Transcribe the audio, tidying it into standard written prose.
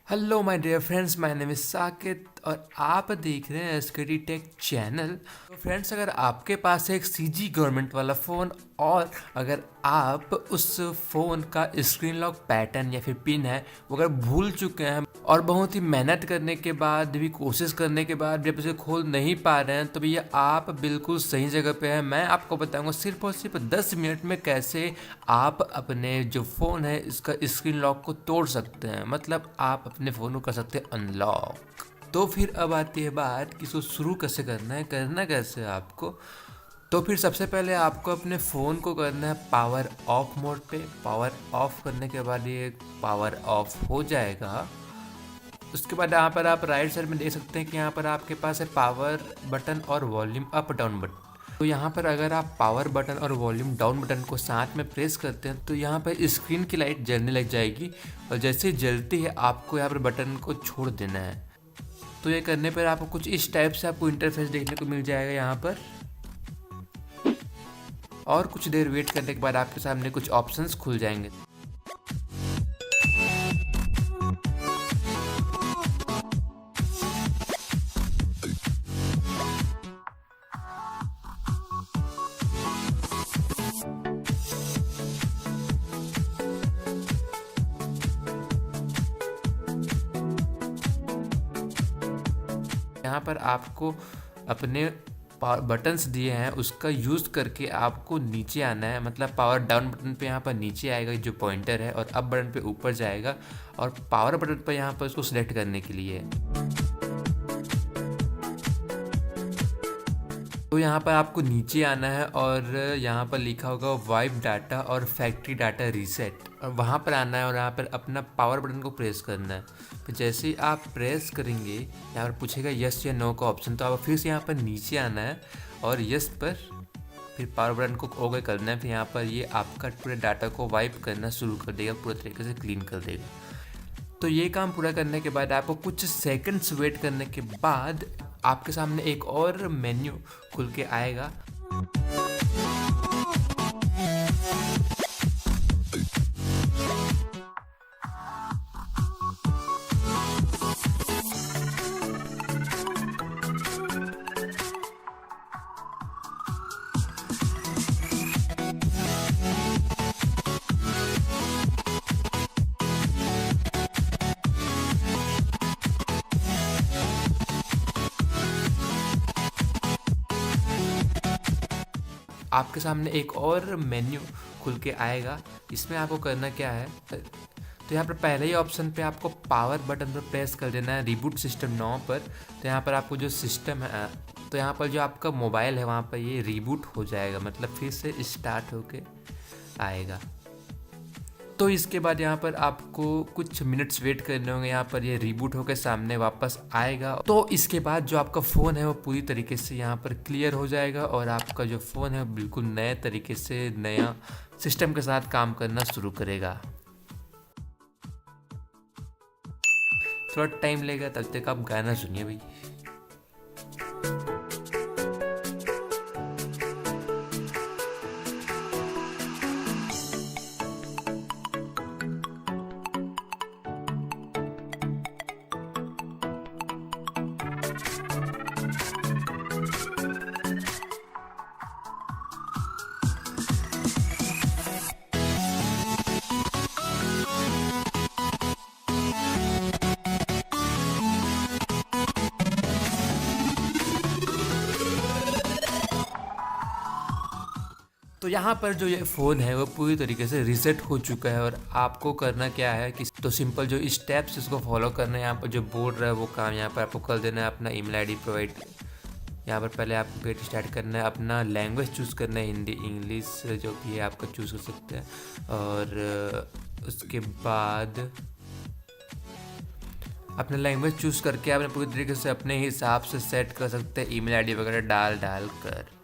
Hello my dear friends, my name is Sakit और आप देख रहे हैं स्टडी टेक चैनल। तो फ्रेंड्स, अगर आपके पास है एक सीजी गवर्नमेंट वाला फ़ोन और अगर आप उस फ़ोन का स्क्रीन लॉक पैटर्न या फिर पिन है वो अगर भूल चुके हैं और बहुत ही मेहनत करने के बाद भी, कोशिश करने के बाद भी आप इसे खोल नहीं पा रहे हैं, तो भैया आप बिल्कुल सही जगह पे हैं। मैं आपको बताऊंगा सिर्फ और सिर्फ 10 मिनट में कैसे आप अपने जो फ़ोन है इसका स्क्रीन लॉक को तोड़ सकते हैं, मतलब आप अपने फ़ोन को कर सकते हैं अनलॉक। तो फिर अब आती है बात कि इसको शुरू कैसे करना कैसे है आपको। तो फिर सबसे पहले आपको अपने फ़ोन को करना है पावर ऑफ मोड पे। पावर ऑफ करने के बाद ये पावर ऑफ हो जाएगा। उसके बाद यहाँ पर आप राइट साइड में देख सकते हैं कि यहाँ पर आपके पास है पावर बटन और वॉल्यूम अप डाउन बटन। तो यहाँ पर अगर आप पावर बटन और वॉल्यूम डाउन बटन को साथ में प्रेस करते हैं तो यहाँ पर स्क्रीन की लाइट जलने लग जाएगी और जैसे ही जलती है आपको यहाँ पर बटन को छोड़ देना है। तो ये करने पर आपको कुछ इस टाइप से आपको इंटरफेस देखने को मिल जाएगा यहाँ पर। और कुछ देर वेट करने के बाद आपके सामने कुछ ऑप्शंस खुल जाएंगे। यहाँ पर आपको अपने बटन्स दिए हैं उसका यूज़ करके आपको नीचे आना है, मतलब पावर डाउन बटन पे यहाँ पर नीचे आएगा जो पॉइंटर है और अप बटन पे ऊपर जाएगा और पावर बटन पर यहाँ पर उसको सिलेक्ट करने के लिए। तो यहाँ पर आपको नीचे आना है और यहाँ पर लिखा होगा वाइप डाटा और फैक्ट्री डाटा रीसेट, और वहाँ पर आना है और यहाँ पर अपना पावर बटन को प्रेस करना है। फिर जैसे ही आप प्रेस करेंगे यहाँ पर पूछेगा यस या नो का ऑप्शन, तो आप फिर से यहाँ पर नीचे आना है और यस पर फिर पावर बटन को ओके करना है। फिर यहाँ पर ये आपका पूरे डाटा को वाइप करना शुरू कर देगा, पूरे तरीके से क्लीन कर देगा। तो ये काम पूरा करने के बाद आपको कुछ सेकंड्स वेट करने के बाद आपके सामने एक और मेन्यू खुल के आएगा। आपके सामने एक और मेन्यू खुल के आएगा। इसमें आपको करना क्या है, तो यहाँ पर पहले ही ऑप्शन पे आपको पावर बटन पर प्रेस कर देना है रिबूट सिस्टम नाउ पर। तो यहाँ पर आपको जो सिस्टम है, तो यहाँ पर जो आपका मोबाइल है वहाँ पर ये रिबूट हो जाएगा, मतलब फिर से स्टार्ट होके आएगा। तो इसके बाद यहाँ पर आपको कुछ मिनट्स वेट करने होंगे, यहाँ पर ये रिबूट होकर सामने वापस आएगा। तो इसके बाद जो आपका फ़ोन है वो पूरी तरीके से यहाँ पर क्लियर हो जाएगा और आपका जो फ़ोन है बिल्कुल नए तरीके से नया सिस्टम के साथ काम करना शुरू करेगा। थोड़ा टाइम लगेगा, तब तक आप गाना सुनिए भाई। तो यहाँ पर जो ये फ़ोन है वो पूरी तरीके से रीसेट हो चुका है और आपको करना क्या है कि तो सिंपल जो स्टेप्स इसको फॉलो करना है, यहाँ पर जो बोल रहा है वो काम यहाँ पर आपको कर देना है। अपना ईमेल आईडी प्रोवाइड, यहाँ पर पहले आपको गेट स्टार्ट करना है, अपना लैंग्वेज चूज़ करना है, हिंदी इंग्लिश जो भी है आपका चूज़ कर सकते हैं। और उसके बाद अपना लैंग्वेज चूज़ करके आपने पूरी तरीके से अपने हिसाब से सेट कर सकते हैं ईमेल आईडी वगैरह डाल कर।